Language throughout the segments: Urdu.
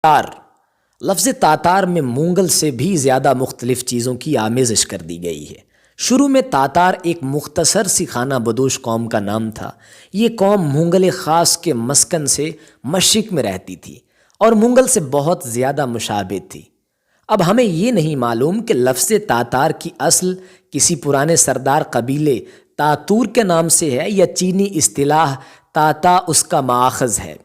تاتار لفظ تاتار میں مونگل سے بھی زیادہ مختلف چیزوں کی آمیزش کر دی گئی ہے۔ شروع میں تاتار ایک مختصر سی خانہ بدوش قوم کا نام تھا۔ یہ قوم مونگل خاص کے مسکن سے مشرق میں رہتی تھی اور مونگل سے بہت زیادہ مشابہ تھی۔ اب ہمیں یہ نہیں معلوم کہ لفظ تاتار کی اصل کسی پرانے سردار قبیلے تاتور کے نام سے ہے یا چینی اصطلاح تاتا اس کا ماخذ ہے۔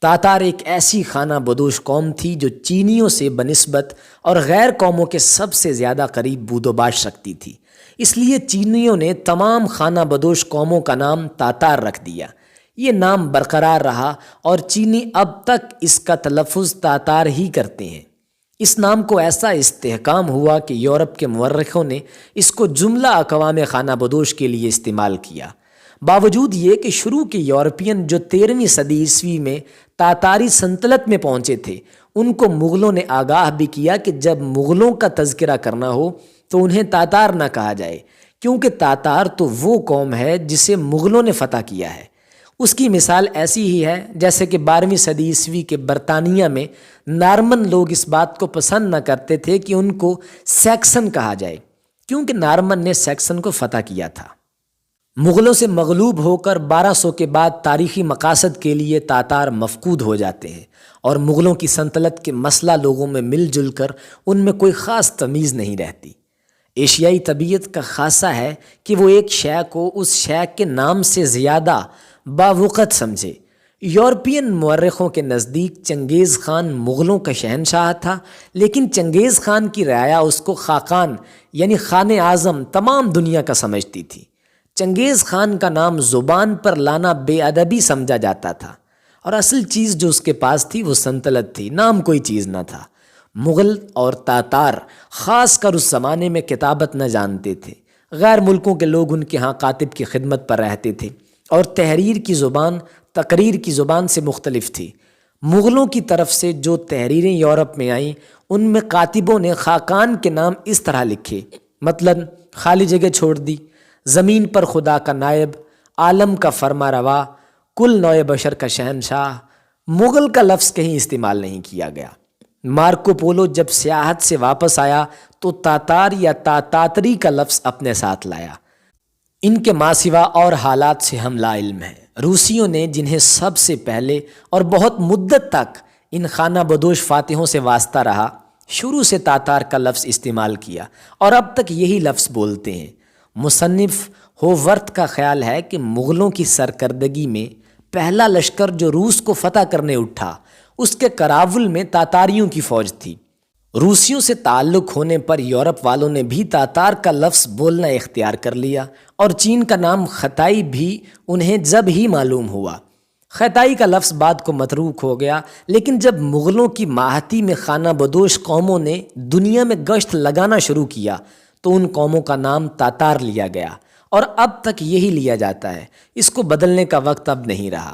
تاتار ایک ایسی خانہ بدوش قوم تھی جو چینیوں سے بنسبت اور غیر قوموں کے سب سے زیادہ قریب بود و باش رکھتی تھی، اس لیے چینیوں نے تمام خانہ بدوش قوموں کا نام تاتار رکھ دیا۔ یہ نام برقرار رہا اور چینی اب تک اس کا تلفظ تاتار ہی کرتے ہیں۔ اس نام کو ایسا استحکام ہوا کہ یورپ کے مورخوں نے اس کو جملہ اقوام خانہ بدوش کے لیے استعمال کیا۔ باوجود یہ کہ شروع کے یورپین جو 13ویں صدی عیسوی میں تاتاری سلطنت میں پہنچے تھے، ان کو مغلوں نے آگاہ بھی کیا کہ جب مغلوں کا تذکرہ کرنا ہو تو انہیں تاتار نہ کہا جائے، کیونکہ تاتار تو وہ قوم ہے جسے مغلوں نے فتح کیا ہے۔ اس کی مثال ایسی ہی ہے جیسے کہ 12ویں صدی عیسوی کے برطانیہ میں نارمن لوگ اس بات کو پسند نہ کرتے تھے کہ ان کو سیکسن کہا جائے، کیونکہ نارمن نے سیکسن کو فتح کیا تھا۔ مغلوں سے مغلوب ہو کر 1200 کے بعد تاریخی مقاصد کے لیے تاتار مفقود ہو جاتے ہیں اور مغلوں کی سلطنت کے مسئلہ لوگوں میں مل جل کر ان میں کوئی خاص تمیز نہیں رہتی۔ ایشیائی طبیعت کا خاصہ ہے کہ وہ ایک شے کو اس شے کے نام سے زیادہ باوقت سمجھے۔ یورپین مورخوں کے نزدیک چنگیز خان مغلوں کا شہنشاہ تھا، لیکن چنگیز خان کی رعایا اس کو خاقان یعنی خان اعظم تمام دنیا کا سمجھتی تھی۔ چنگیز خان کا نام زبان پر لانا بے ادبی سمجھا جاتا تھا اور اصل چیز جو اس کے پاس تھی وہ سلطنت تھی، نام کوئی چیز نہ تھا۔ مغل اور تاتار خاص کر اس زمانے میں کتابت نہ جانتے تھے۔ غیر ملکوں کے لوگ ان کے ہاں کاتب کی خدمت پر رہتے تھے اور تحریر کی زبان تقریر کی زبان سے مختلف تھی۔ مغلوں کی طرف سے جو تحریریں یورپ میں آئیں ان میں کاتبوں نے خاقان کے نام اس طرح لکھے، مثلاً خالی جگہ چھوڑ دی، زمین پر خدا کا نائب، عالم کا فرما روا، کل نوع بشر کا شہنشاہ۔ مغل کا لفظ کہیں استعمال نہیں کیا گیا۔ مارکو پولو جب سیاحت سے واپس آیا تو تاتار یا تاتاتری کا لفظ اپنے ساتھ لایا۔ ان کے ماں سوا اور حالات سے ہم لا علم ہیں۔ روسیوں نے جنہیں سب سے پہلے اور بہت مدت تک ان خانہ بدوش فاتحوں سے واسطہ رہا، شروع سے تاتار کا لفظ استعمال کیا اور اب تک یہی لفظ بولتے ہیں۔ مصنف ہوورتھ کا خیال ہے کہ مغلوں کی سرکردگی میں پہلا لشکر جو روس کو فتح کرنے اٹھا، اس کے کراول میں تاتاریوں کی فوج تھی۔ روسیوں سے تعلق ہونے پر یورپ والوں نے بھی تاتار کا لفظ بولنا اختیار کر لیا اور چین کا نام خطائی بھی انہیں جب ہی معلوم ہوا۔ خطائی کا لفظ بعد کو متروک ہو گیا، لیکن جب مغلوں کی ماہتی میں خانہ بدوش قوموں نے دنیا میں گشت لگانا شروع کیا تو ان قوموں کا نام تاتار لیا گیا اور اب تک یہی لیا جاتا ہے۔ اس کو بدلنے کا وقت اب نہیں رہا۔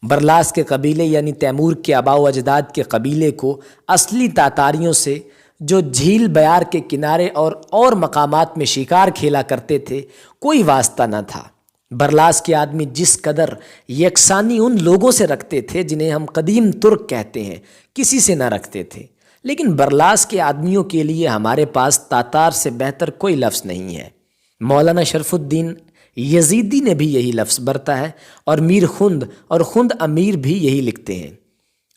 برلاس کے قبیلے یعنی تیمور کے آباء و اجداد کے قبیلے کو اصلی تاتاریوں سے جو جھیل بیار کے کنارے اور مقامات میں شکار کھیلا کرتے تھے کوئی واسطہ نہ تھا۔ برلاس کے آدمی جس قدر یکسانی ان لوگوں سے رکھتے تھے جنہیں ہم قدیم ترک کہتے ہیں، کسی سے نہ رکھتے تھے، لیکن برلاس کے آدمیوں کے لیے ہمارے پاس تاتار سے بہتر کوئی لفظ نہیں ہے۔ مولانا شرف الدین یزیدی نے بھی یہی لفظ برتا ہے اور میر خند اور خند امیر بھی یہی لکھتے ہیں۔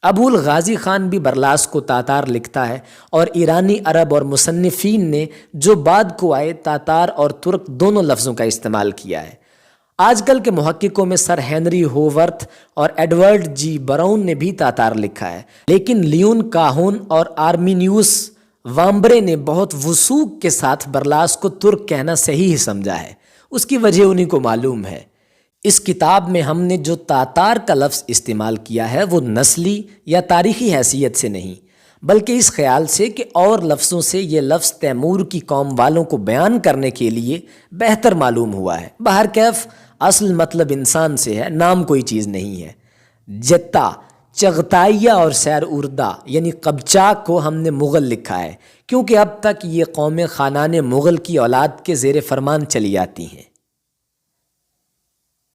ابو الغازی خان بھی برلاس کو تاتار لکھتا ہے اور ایرانی عرب اور مصنفین نے جو بعد کو آئے تاتار اور ترک دونوں لفظوں کا استعمال کیا ہے۔ آج کل کے محققوں میں سر ہنری ہوورتھ اور ایڈورڈ جی براؤن نے بھی تاتار لکھا ہے، لیکن لیون کاہون اور آرمینیوس وامبرے نے بہت وثوق کے ساتھ برلاس کو ترک کہنا صحیح سمجھا ہے۔ اس کی وجہ انہیں کو معلوم ہے۔ اس کتاب میں ہم نے جو تاتار کا لفظ استعمال کیا ہے وہ نسلی یا تاریخی حیثیت سے نہیں، بلکہ اس خیال سے کہ اور لفظوں سے یہ لفظ تیمور کی قوم والوں کو بیان کرنے کے لیے بہتر معلوم ہوا ہے۔ بہرکیف اصل مطلب انسان سے ہے، نام کوئی چیز نہیں ہے۔ جتا، چغتائیہ اور سیر اردہ یعنی قبچاک کو ہم نے مغل لکھا ہے، کیونکہ اب تک یہ قومیں خانان مغل کی اولاد کے زیر فرمان چلی آتی ہیں۔